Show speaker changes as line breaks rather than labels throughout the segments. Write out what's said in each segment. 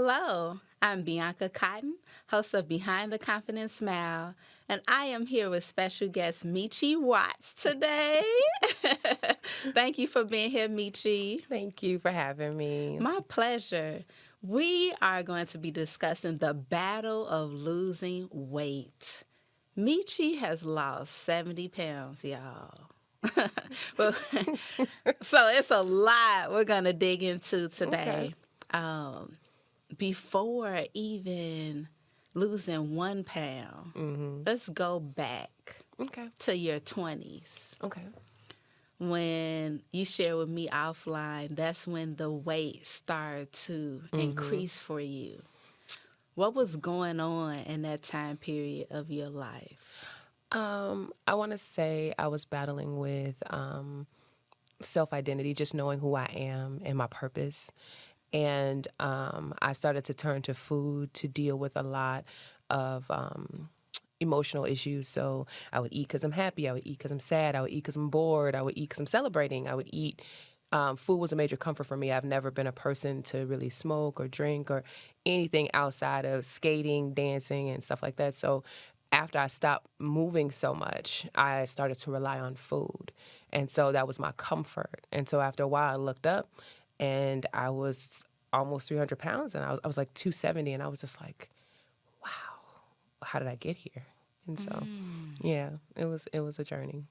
Hello, I'm Bianca Cotton, host of Behind the Confident Smile, and I am here with special guest Michi Watts today. Thank you for being here, Michi.
Thank you for having me.
My pleasure. We are going to be discussing the battle of losing weight. Michi has lost 70 pounds, y'all. Well, so it's a lot we're going to dig into
Okay.
today. Before even losing 1 pound, let's go back
Okay.
to your 20s.
Okay.
When you share with me offline, that's when the weight started to increase for you. What was going on in that time period of your life?
I want to say I was battling with self-identity, just knowing who I am and my purpose. And I started to turn to food to deal with a lot of emotional issues. So I would eat because I'm happy. I would eat because I'm sad. I would eat because I'm bored. I would eat because I'm celebrating. I would eat. Food was a major comfort for me. I've never been a person to really smoke or drink or anything outside of skating, dancing, and stuff like that. So after I stopped moving so much, I started to rely on food. And so that was my comfort. And so after a while, I looked up and I was almost 300 pounds and I was like 270. And I was just like, wow, how did I get here? And so, yeah, it was a journey.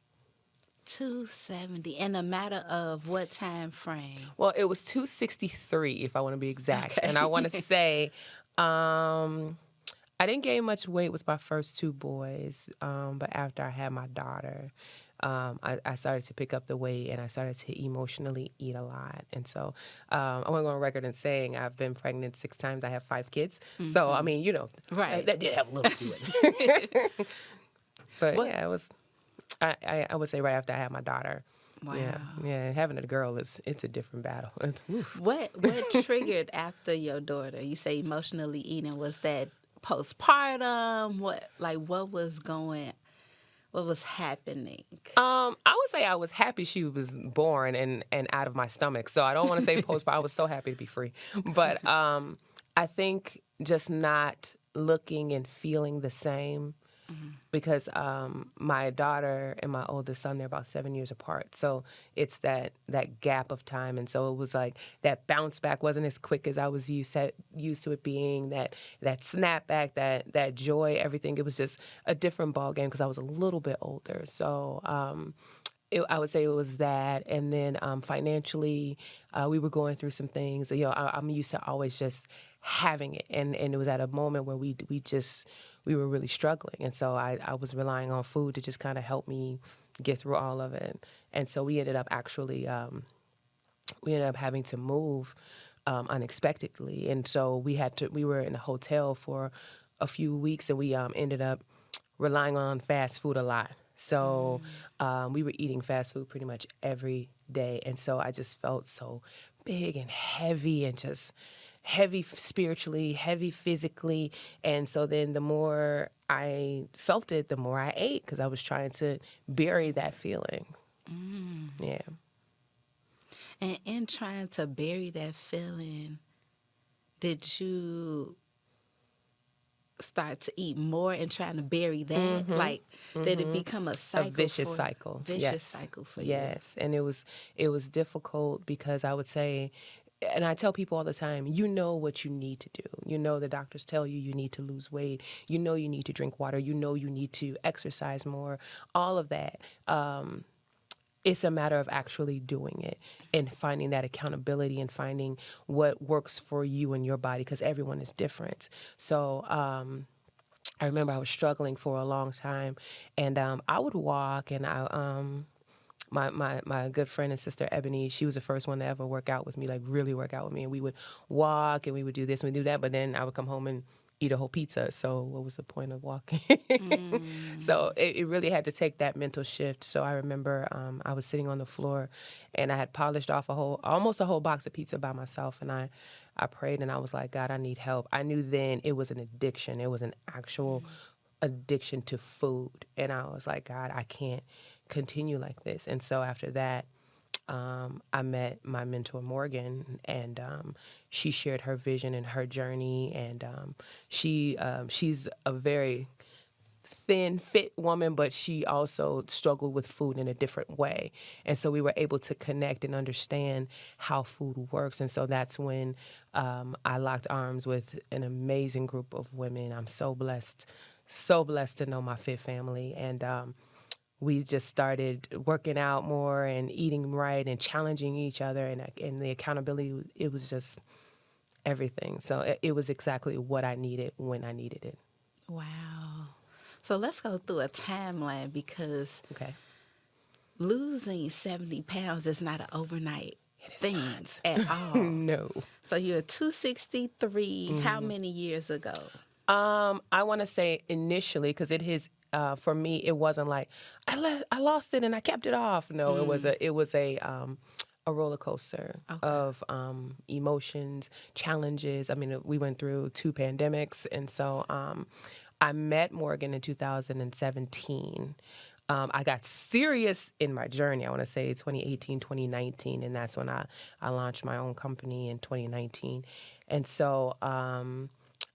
270 in a matter of what time frame?
Well, it was 263 if I want to be exact.
Okay.
And I want to say I didn't gain much weight with my first two boys, but after I had my daughter, I started to pick up the weight and I started to emotionally eat a lot. And so I want to go on record and saying I've been pregnant 6 times. I have 5 kids. So, I mean,
Right.
that did have a little to it. But
What?
yeah, it was, I would say right after I had my daughter.
Wow.
Yeah. Having a girl it's a different battle. Oof.
What triggered after your daughter? You say emotionally eating. Was that postpartum? What was happening?
I would say I was happy she was born and out of my stomach. So I don't want to say postpartum. I was so happy to be free. But I think just not looking and feeling the same because my daughter and my oldest son, they're about 7 years apart. So it's that gap of time. And so it was like that bounce back wasn't as quick as I was used to it being, that snapback, that joy, everything. It was just a different ball game because I was a little bit older. So I would say it was that. And then financially, we were going through some things. I'm used to always just having it. And it was at a moment where we were really struggling. And so I was relying on food to just kind of help me get through all of it. And so we ended up having to move unexpectedly. And so we were in a hotel for a few weeks and we ended up relying on fast food a lot. So we were eating fast food pretty much every day. And so I just felt so big and heavy and just heavy spiritually, heavy physically. And so then the more I felt it, the more I ate because I was trying to bury that feeling. Yeah.
And in trying to bury that feeling, did you start to eat more and trying to bury that? Like, did it become a cycle?
A vicious cycle.
Vicious cycle for you.
Yes. And it was difficult because I would say, and I tell people all the time, you know what you need to do. You know the doctors tell you need to lose weight. You know you need to drink water. You know you need to exercise more. All of that. It's a matter of actually doing it and finding that accountability and finding what works for you and your body because everyone is different. So I remember I was struggling for a long time, and I would walk, and my good friend and sister Ebony, she was the first one to ever work out with me, like really work out with me, and we would walk and we would do this and we would do that, but then I would come home and eat a whole pizza. So what was the point of walking? So it really had to take that mental shift. So I remember I was sitting on the floor and I had polished off almost a whole box of pizza by myself. And I prayed and I was like, God, I need help. I knew then it was an addiction. It was an actual addiction to food. And I was like, God, I can't continue like this. And so after that, I met my mentor Morgan, and she shared her vision and her journey, and she's a very thin, fit woman, but she also struggled with food in a different way. And so we were able to connect and understand how food works. And so that's when I locked arms with an amazing group of women. I'm so blessed to know my fit family. And we just started working out more and eating right and challenging each other, and the accountability, it was just everything. So it was exactly what I needed when I needed it.
Wow. So let's go through a timeline because
Okay.
losing 70 pounds is not an overnight
It is
thing
not.
at all.
No.
So you're 263. How many years ago?
I want to say initially, because for me, it wasn't like I lost it and I kept it off. No, it was a roller coaster of emotions, challenges. I mean, we went through 2 pandemics, and so I met Morgan in 2017. I got serious in my journey, I want to say 2018, 2019, and that's when I launched my own company in 2019. And so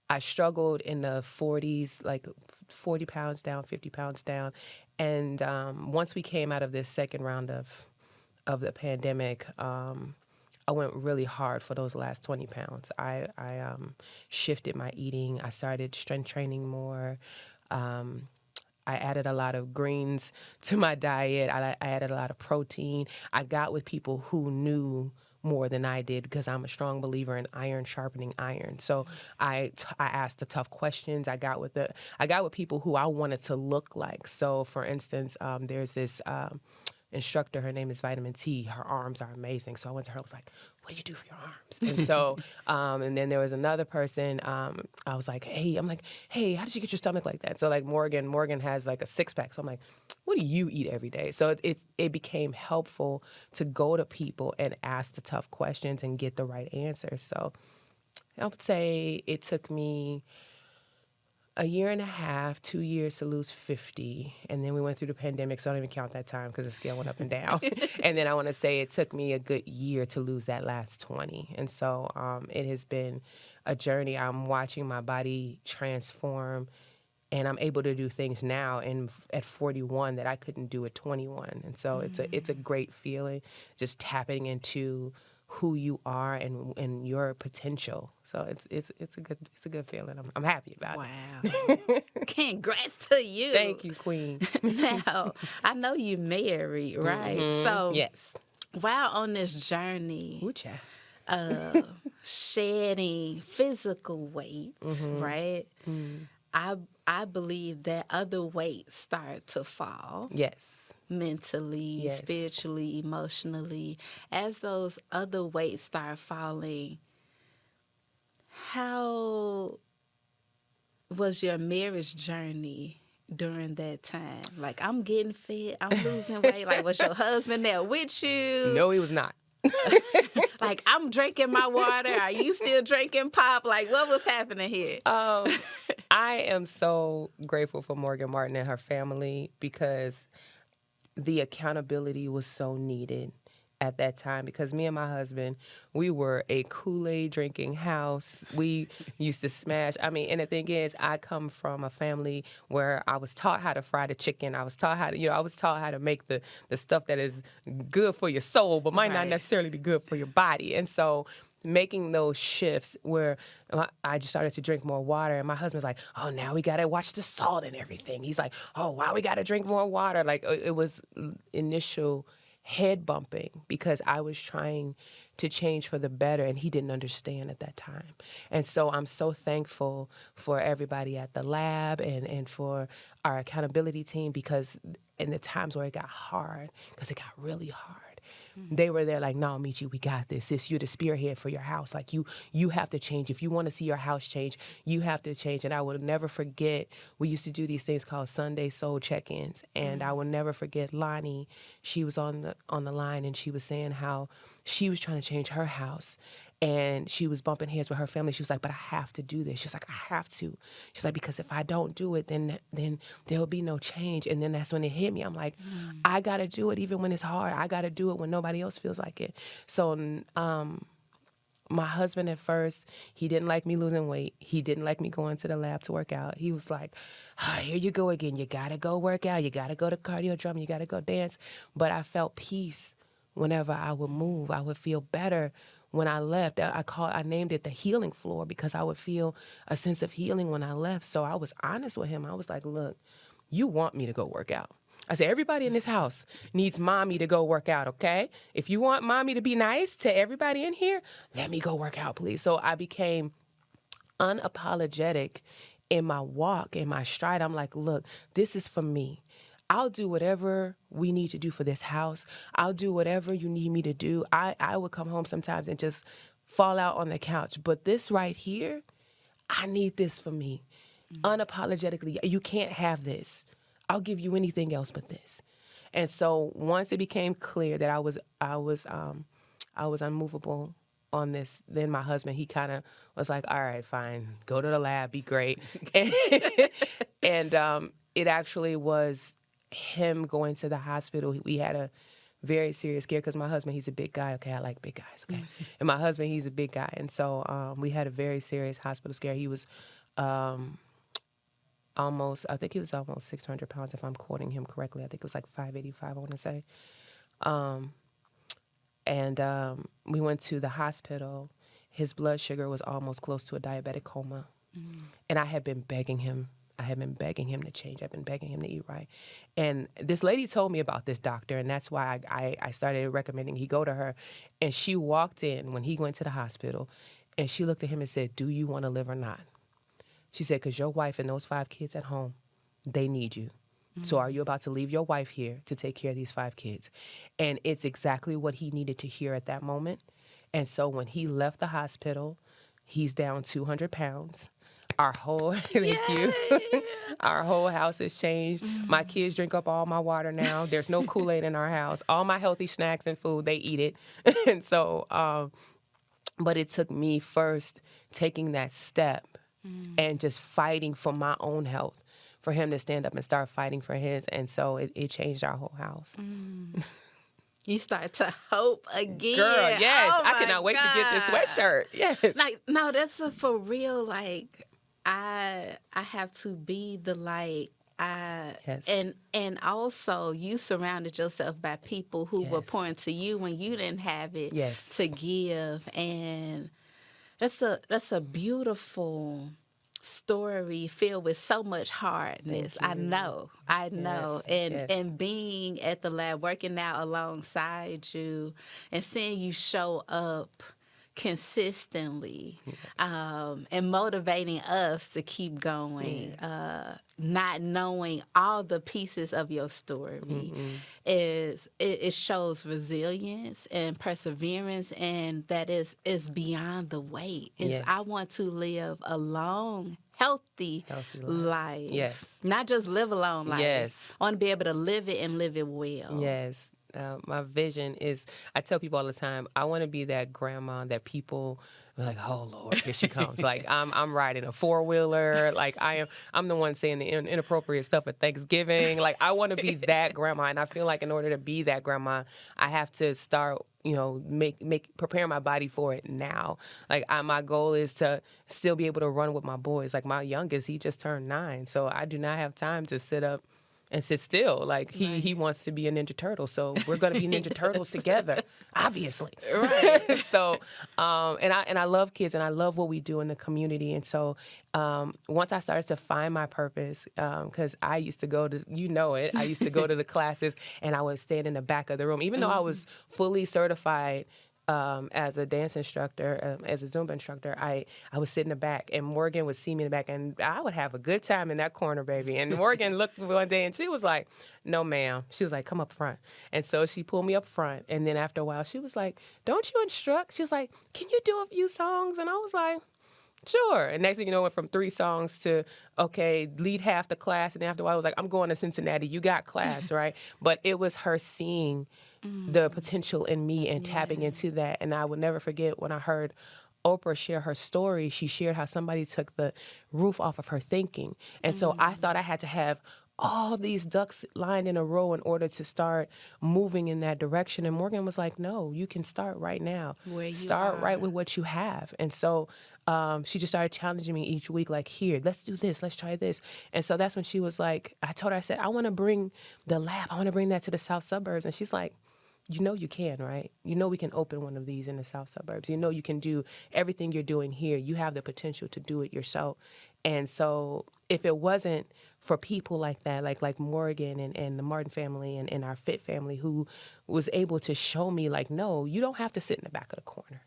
I struggled in the 40s, like 40 pounds down, 50 pounds down. And once we came out of this second round of the pandemic, I went really hard for those last 20 pounds. I shifted my eating. I started strength training more. I added a lot of greens to my diet. I added a lot of protein. I got with people who knew more than I did because I'm a strong believer in iron sharpening iron. So I asked the tough questions. I got with people who I wanted to look like. So for instance, there's this instructor. Her name is Vitamin T. Her arms are amazing. So I went to her. I was like, "What do you do for your arms?" And so, and then there was another person. I was like, "Hey," how did you get your stomach like that?" So like Morgan has like a 6-pack. So I'm like, "What do you eat every day?" So it became helpful to go to people and ask the tough questions and get the right answers. So I would say it took me a year and a half, 2 years to lose 50. And then we went through the pandemic, so I don't even count that time because the scale went up and down. And then I want to say it took me a good year to lose that last 20. And so it has been a journey. I'm watching my body transform, and I'm able to do things now at 41 that I couldn't do at 21. And so it's a great feeling, just tapping into who you are and your potential. So it's a good feeling. I'm happy about it.
Wow. Congrats to you.
Thank you, Queen.
Now, I know you married, right? So
Yes.
while on this journey,
Ooh, child.
shedding physical weight, right? I believe that other weights start to fall.
Yes.
Mentally,
Yes.
spiritually, emotionally. As those other weights start falling, how was your marriage journey during that time? Like, I'm getting fit, I'm losing weight. Like, was your husband there with you?
No, he was not.
Like, I'm drinking my water. Are you still drinking pop? Like, what was happening here?
I am so grateful for Morgan Martin and her family because the accountability was so needed at that time, because me and my husband, we were a Kool-Aid drinking house. We used to smash. I mean, and the thing is, I come from a family where I was taught how to fry the chicken. I was taught how to, I was taught how to make the stuff that is good for your soul, but might not
Right.
necessarily be good for your body. And so making those shifts where I just started to drink more water, and my husband's like, "Oh, now we got to watch the salt and everything." He's like, "Oh, wow, we got to drink more water." Like it was initial head bumping because I was trying to change for the better, and he didn't understand at that time. And so I'm so thankful for everybody at the lab and for our accountability team, because in the times where it got hard, because it got really hard, they were there like, "No, Michi, we got this. You're the spearhead for your house. Like you have to change. If you want to see your house change, you have to change." And I will never forget, we used to do these things called Sunday Soul Check-ins. And I will never forget Lonnie. She was on the line, and she was saying how she was trying to change her house. And she was bumping heads with her family. She was like, but I have to do this. She's like, I have to. She's like, because if I don't do it, then there'll be no change. And then that's when it hit me. I'm like, I got to do it even when it's hard. I got to do it when nobody else feels like it. So my husband at first, he didn't like me losing weight. He didn't like me going to the lab to work out. He was like, here you go again. You got to go work out. You got to go to cardio drum. You got to go dance. But I felt peace whenever I would move. I would feel better when I left. I named it the healing floor because I would feel a sense of healing when I left. So I was honest with him. I was like, look, you want me to go work out. I said, everybody in this house needs mommy to go work out, okay? If you want mommy to be nice to everybody in here, let me go work out, please. So I became unapologetic in my walk, in my stride. I'm like, look, this is for me. I'll do whatever we need to do for this house. I'll do whatever you need me to do. I would come home sometimes and just fall out on the couch. But this right here, I need this for me. Unapologetically, you can't have this. I'll give you anything else but this. And so once it became clear that I was unmovable on this, then my husband, he kind of was like, all right, fine, go to the lab, be great. And it actually was him going to the hospital. We had a very serious scare because my husband, he's a big guy. Okay, I like big guys. Okay, and my husband, he's a big guy, and so we had a very serious hospital scare. He was I think he was almost 600 pounds, if I'm quoting him correctly. I think it was like 585, I want to say. And we went to the hospital. His blood sugar was almost close to a diabetic coma. And I had been begging him. I had been begging him to change. I've been begging him to eat right. And this lady told me about this doctor, and that's why I started recommending he go to her. And she walked in when he went to the hospital, and she looked at him and said, do you want to live or not? She said, because your wife and those 5 kids at home, they need you. So are you about to leave your wife here to take care of these 5 kids? And it's exactly what he needed to hear at that moment. And so when he left the hospital, he's down 200 pounds. Our whole, thank you. Our whole house has changed. My kids drink up all my water now. There's no Kool-Aid in our house. All my healthy snacks and food, they eat it. And so, but it took me first taking that step and just fighting for my own health, for him to stand up and start fighting for his. And so it changed our whole house.
You start to hope again.
Girl, yes.
Oh
I cannot wait to get this sweatshirt. Yes.
Like, no, that's for real. Like, I have to be the light.
Yes.
And also you surrounded yourself by people who were
Yes.
pouring to you when you didn't have it
Yes.
to give. And that's a beautiful story filled with so much hardness. I know.
Yes.
And being at the lab, working out alongside you and seeing you show up consistently, and motivating us to keep going, not knowing all the pieces of your story, it shows resilience and perseverance, and that is beyond the weight.
Yes.
I want to live a long, healthy life.
Yes.
Not just live a long life.
Yes.
I want to be able to live it and live it well.
Yes. My vision is, I tell people all the time, I want to be that grandma that people are like, oh Lord, here she comes. Like I'm riding a 4-wheeler. Like I'm the one saying the inappropriate stuff at Thanksgiving. Like I want to be that grandma. And I feel like in order to be that grandma, I have to start, prepare my body for it now. Like my goal is to still be able to run with my boys. Like my youngest, he just turned 9. So I do not have time to sit up and sit still. Like he wants to be a Ninja Turtle, so we're going to be Ninja Turtles together, obviously.
Right.
So, and I love kids, and I love what we do in the community. And so, once I started to find my purpose, because I used to go to, I used to go to the classes, and I would stand in the back of the room, even though I was fully certified. As a dance instructor, as a Zumba instructor, I would sit in the back, and Morgan would see me in the back, and I would have a good time in that corner, baby. And Morgan looked one day, and she was like, no, ma'am. She was like, come up front. And so she pulled me up front, and then after a while, she was like, don't you instruct? She was like, can you do a few songs? And I was like, sure. And next thing you know, went from 3 songs to, okay, lead half the class. And after a while, I was like, I'm going to Cincinnati. You got class, right? But it was her seeing the potential in me and tapping into that. And I would never forget when I heard Oprah share her story. She shared how somebody took the roof off of her thinking. And so I thought I had to have all these ducks lined in a row in order to start moving in that direction. And Morgan was like, no, you can start right now.
Where you
Start right
are.
with what you have. And so she just started challenging me each week, like, here, let's do this, let's try this. And so that's when she was like, I told her, I said, I want to bring the lab, I want to bring that to the South suburbs. And she's like, you know you can, right? You know we can open one of these in the South suburbs. You know you can do everything you're doing here. You have the potential to do it yourself. And so if it wasn't for people like that, like Morgan and the Martin family and our Fit family who was able to show me, like, no, you don't have to sit in the back of the corner.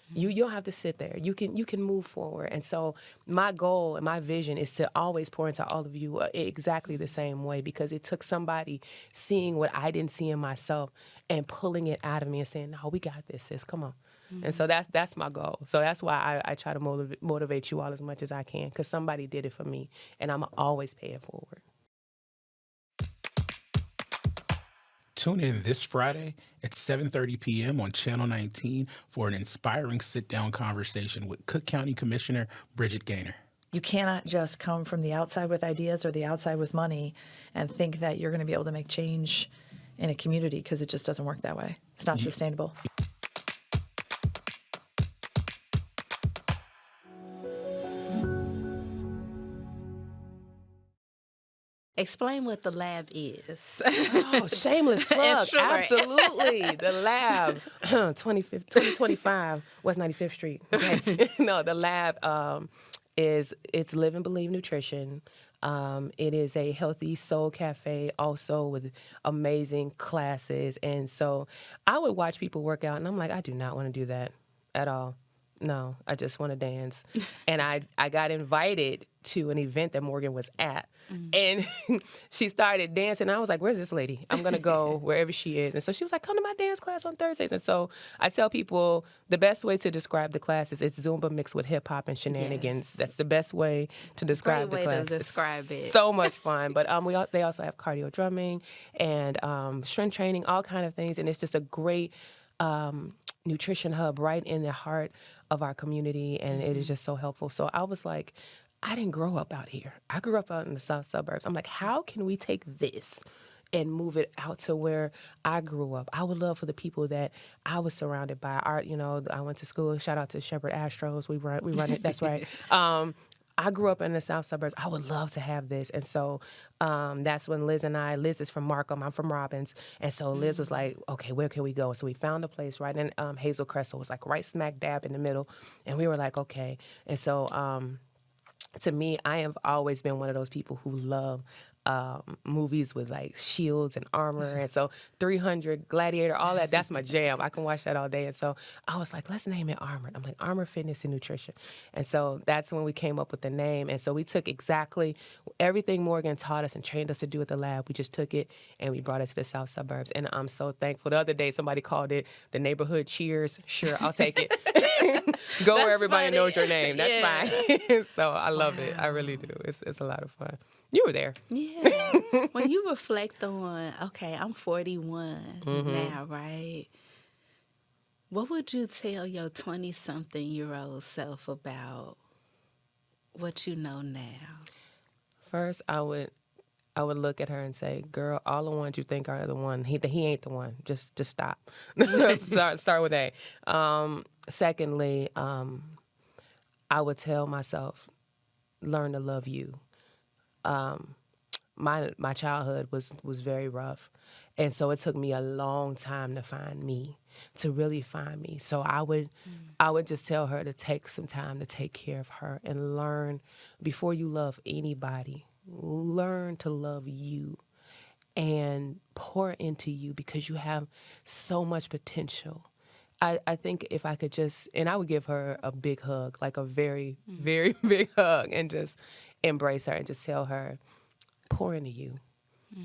You don't have to sit there. You can move forward. And so my goal and my vision is to always pour into all of you exactly the same way, because it took somebody seeing what I didn't see in myself and pulling it out of me and saying, no, we got this, sis. Come on. And so that's my goal. So that's why I try to motivate you all as much as I can, because somebody did it for me, and I'm always pay it forward.
Tune in this Friday at 7:30 p.m. on Channel 19 for an inspiring sit-down conversation with Cook County Commissioner Bridget Gaynor.
You cannot just come from the outside with ideas or the outside with money and think that you're going to be able to make change in a community, because it just doesn't work that way. It's not sustainable.
Explain what the lab is.
Oh, shameless plug.
Sure.
Absolutely. The lab, 2025, West 95th Street. Okay. No, the lab it's Live and Believe Nutrition. It is a healthy soul cafe, also with amazing classes. And so I would watch people work out, and I'm like, I do not want to do that at all. No, I just want to dance. And I got invited to an event that Morgan was at. And she started dancing. I was like, where's this lady? I'm going to go wherever she is. And so she was like, come to my dance class on Thursdays. And so I tell people the best way to describe the class is it's Zumba mixed with hip hop and shenanigans.
Yes.
That's the best way to describe
Great
the
way
class.
to describe it.
So much fun. But they also have cardio drumming and strength training, all kind of things. And it's just a great nutrition hub right in the heart of our community, and it is just so helpful. So I was like, I didn't grow up out here. I grew up out in the South suburbs. I'm like, how can we take this and move it out to where I grew up? I would love for the people that I was surrounded by. I went to school. Shout out to Shepherd Astros. We run it. That's right. I grew up in the South suburbs. I would love to have this. And so that's when Liz is from Markham, I'm from Robbins. And so Liz was like, okay, where can we go? So we found a place right in Hazel Crest. So it was like right smack dab in the middle. And we were like, okay. And so to me, I have always been one of those people who love movies with like shields and armor. And so 300, Gladiator, all that, that's my jam. I can watch that all day. And so I was like, let's name it Armored. I'm like, Armor, Fitness, and Nutrition. And so that's when we came up with the name. And so we took exactly everything Morgan taught us and trained us to do at the lab. We just took it and we brought it to the South suburbs. And I'm so thankful. The other day, somebody called it the neighborhood cheers. Sure, I'll take it. Go where everybody
funny.
knows your name. That's
Yeah.
fine. So I love it. I really do. It's a lot of fun. You were there.
Yeah. When you reflect on, okay, I'm 41 now, right? What would you tell your 20-something-year-old self about what you know now?
First, I would look at her and say, "Girl, all the ones you think are the one, he ain't the one. Just stop. Start with A." Secondly, I would tell myself, learn to love you. My childhood was very rough, and so it took me a long time to find me, to really find me. So I would just tell her to take some time to take care of her and learn, before you love anybody, learn to love you and pour into you, because you have so much potential. I think if I could just, and I would give her a big hug, like a very, very big hug, and just embrace her and just tell her, pour into you.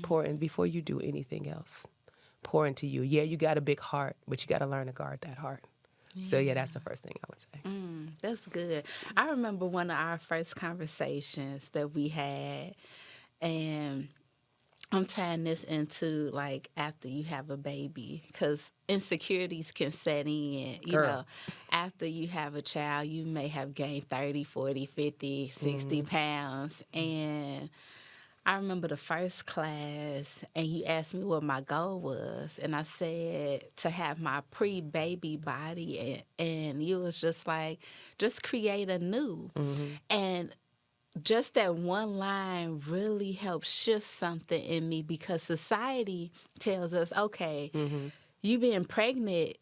Pour in before you do anything else. Pour into you. Yeah, you got a big heart, but you got to learn to guard that heart. So, yeah, that's the first thing I would say.
That's good. I remember one of our first conversations that we had, and I'm tying this into like after you have a baby, because insecurities can set in.
Girl.
After you have a child, you may have gained 30, 40, 50, 60 pounds. And I remember the first class, and you asked me what my goal was. And I said to have my pre baby body. And you was just like, just create a new. And just that one line really helped shift something in me, because society tells us, okay, you being pregnant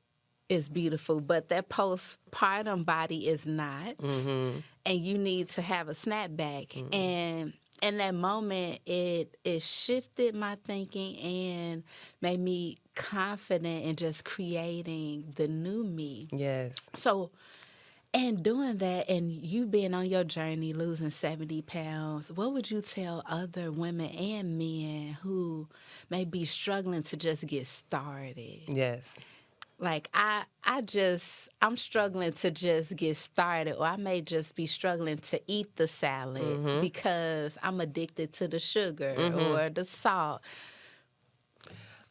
is beautiful, but that postpartum body is not. And you need to have a snapback. And in that moment, it shifted my thinking and made me confident in just creating the new me.
Yes.
So, and doing that, and you being on your journey, losing 70 pounds, what would you tell other women and men who may be struggling to just get started?
Yes.
Like, I'm struggling to just get started, or I may just be struggling to eat the salad because I'm addicted to the sugar or the salt.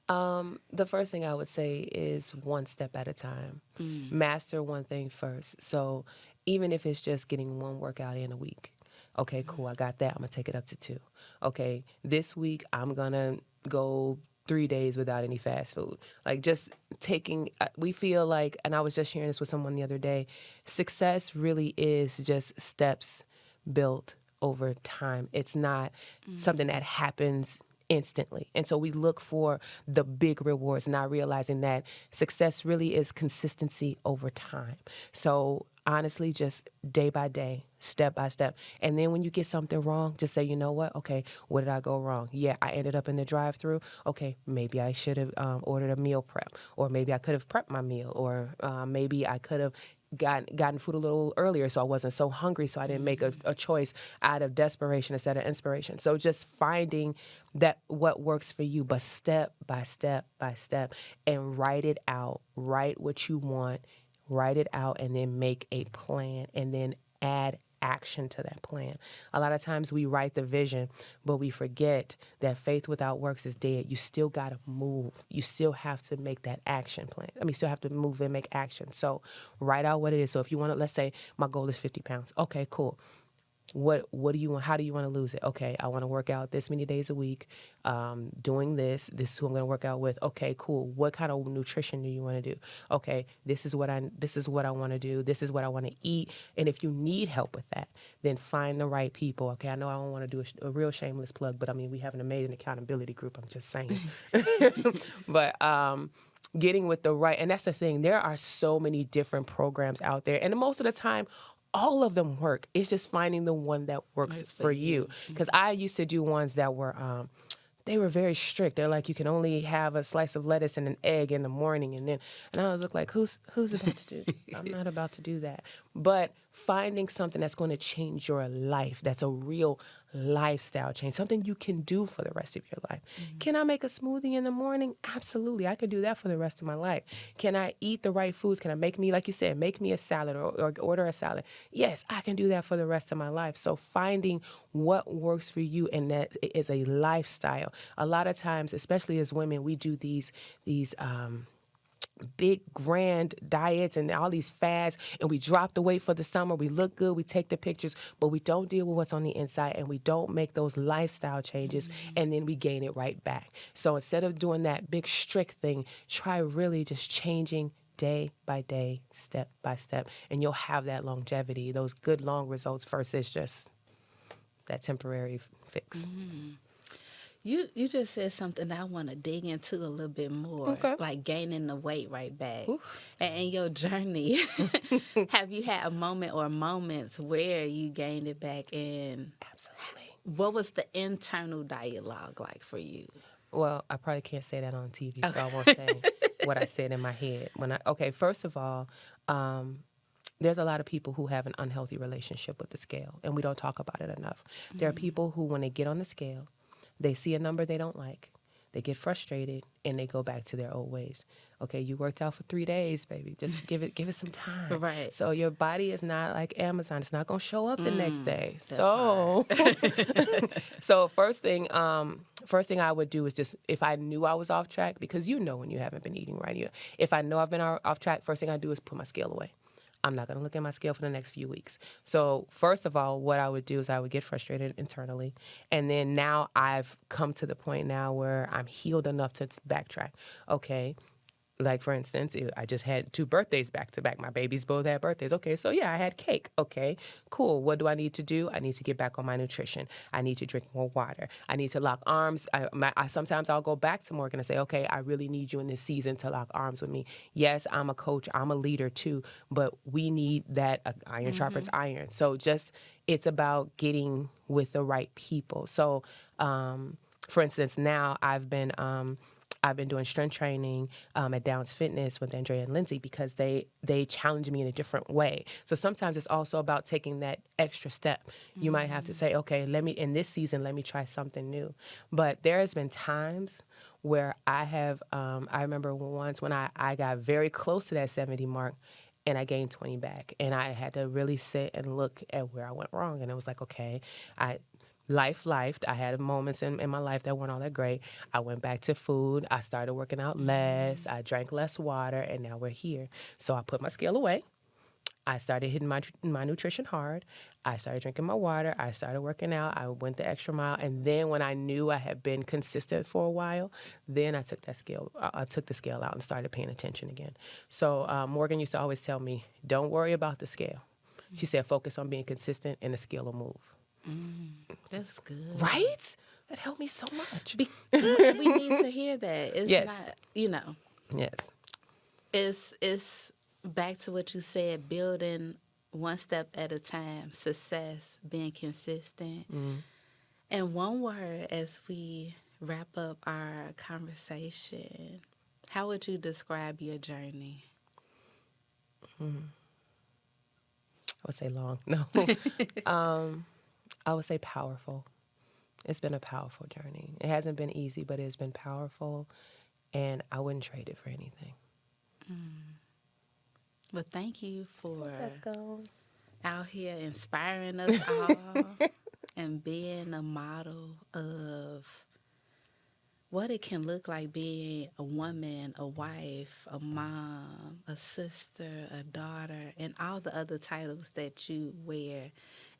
The first thing I would say is one step at a time. Master one thing first. So even if it's just getting one workout in a week, okay, cool, I got that. I'm going to take it up to 2. Okay, this week I'm going to go 3 days without any fast food. Like just taking, we feel like, and I was just sharing this with someone the other day, success really is just steps built over time. It's not something that happens instantly. And so we look for the big rewards, not realizing that success really is consistency over time. So honestly, just day by day, step by step. And then when you get something wrong, just say, you know what? Okay, what did I go wrong? Yeah, I ended up in the drive-thru. Okay, maybe I should have ordered a meal prep, or maybe I could have prepped my meal, or maybe I could have gotten food a little earlier so I wasn't so hungry, so I didn't make a choice out of desperation instead of inspiration. So just finding that what works for you, but step by step by step, and write it out. Write what you want, write it out, and then make a plan, and then add action to that plan. A lot of times we write the vision, but we forget that faith without works is dead. You still got to move. You still have to make that action plan. Still have to move and make action. So write out what it is. So if you want to, let's say my goal is 50 pounds. Okay, cool. What do you want? How do you want to lose it? Okay, I want to work out this many days a week, doing this. This is who I'm going to work out with. Okay, cool. What kind of nutrition do you want to do? Okay, this is what I want to do. This is what I want to eat. And if you need help with that, then find the right people. Okay, I know I don't want to do a real shameless plug, but we have an amazing accountability group. I'm just saying. But getting with the right, and that's the thing. There are so many different programs out there, and most of the time, all of them work. It's just finding the one that works for you. Because I used to do ones that were, they were very strict. They're like, you can only have a slice of lettuce and an egg in the morning. And I was like, who's about to do? I'm not about to do that. But finding something that's going to change your life, that's a real lifestyle change, something you can do for the rest of your life. Can I make a smoothie in the morning? Absolutely. I could do that for the rest of my life. Can I eat the right foods? Can I make me, like you said, make me a salad or order a salad? Yes, I can do that for the rest of my life. So finding what works for you, and that is a lifestyle. A lot of times, especially as women, we do these big grand diets and all these fads, and we drop the weight for the summer. We look good, we take the pictures, but we don't deal with what's on the inside, and we don't make those lifestyle changes, and then we gain it right back. So instead of doing that big strict thing, try really just changing day by day, step by step, and you'll have that longevity, those good long results versus just that temporary fix.
You just said something that I want to dig into a little bit more,
Okay.
like gaining the weight right back. And in your journey, have you had a moment or moments where you gained it back? And
Absolutely.
what was the internal dialogue like for you?
Well, I probably can't say that on TV, so I won't say what I said in my head. First of all, there's a lot of people who have an unhealthy relationship with the scale, and we don't talk about it enough. There are people who, when they get on the scale, they see a number they don't like. they get frustrated and they go back to their old ways. Okay, you worked out for 3 days, baby. Just give it some time.
Right.
So your body is not like Amazon. It's not gonna show up the next day.
that
So so first thing I would do is just, if I knew I was off track, because you know when you haven't been eating right. If I know I've been off track, first thing I do is put my scale away. I'm not going to look at my scale for the next few weeks. So first of all, what I would do is I would get frustrated internally. And then now I've come to the point now where I'm healed enough to backtrack. Okay. Like, for instance, I just had 2 birthdays back to back. My babies both had birthdays. Okay, so yeah, I had cake. Okay, cool. What do I need to do? I need to get back on my nutrition. I need to drink more water. I need to lock arms. Sometimes I'll go back to Morgan and say, okay, I really need you in this season to lock arms with me. Yes, I'm a coach. I'm a leader too, but we need that iron sharpens iron. So it's about getting with the right people. So, for instance, now I've been doing strength training at Downs Fitness with Andrea and Lindsay, because they challenge me in a different way. So sometimes it's also about taking that extra step. You might have to say, okay, in this season, let me try something new. But there has been times where I remember once when I got very close to that 70 mark, and I gained 20 back. And I had to really sit and look at where I went wrong. And it was like, okay, Life. I had moments in my life that weren't all that great. I went back to food. I started working out less. I drank less water, and now we're here. So I put my scale away. I started hitting my nutrition hard. I started drinking my water. I started working out. I went the extra mile. And then when I knew I had been consistent for a while, then I took the scale out and started paying attention again. So Morgan used to always tell me, don't worry about the scale. She said, focus on being consistent, and the scale will move.
That's good.
Right? That helped me so much.
We need to hear that. It's
Yes.
not,
Yes.
it's back to what you said, building one step at a time, success, being consistent. And one word as we wrap up our conversation, how would you describe your journey?
I would say long. No. I would say powerful. It's been a powerful journey. It hasn't been easy, but it's been powerful, and I wouldn't trade it for anything.
Well, thank you for
Welcome.
out here inspiring us all and being a model of what it can look like being a woman, a wife, a mom, a sister, a daughter, and all the other titles that you wear,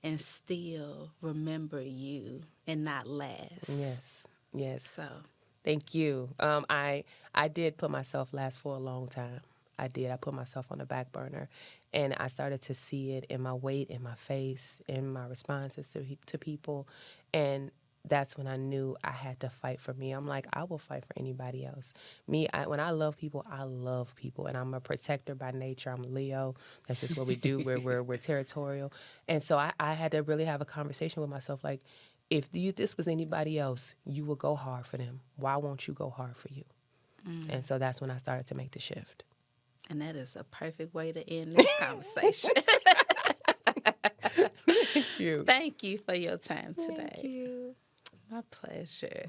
and still remember you and not last.
Yes.
So,
Thank you. I did put myself last for a long time. I did. I put myself on the back burner, and I started to see it in my weight, in my face, in my responses to people, and that's when I knew I had to fight for me. I'm like, I will fight for anybody else. When I love people, and I'm a protector by nature. I'm a Leo. That's just what we do. We're territorial, and so I had to really have a conversation with myself, like, if this was anybody else, you would go hard for them. Why won't you go hard for you? And so that's when I started to make the shift.
and that is a perfect way to end this conversation.
Thank you.
Thank you for your time today.
Thank you.
My pleasure.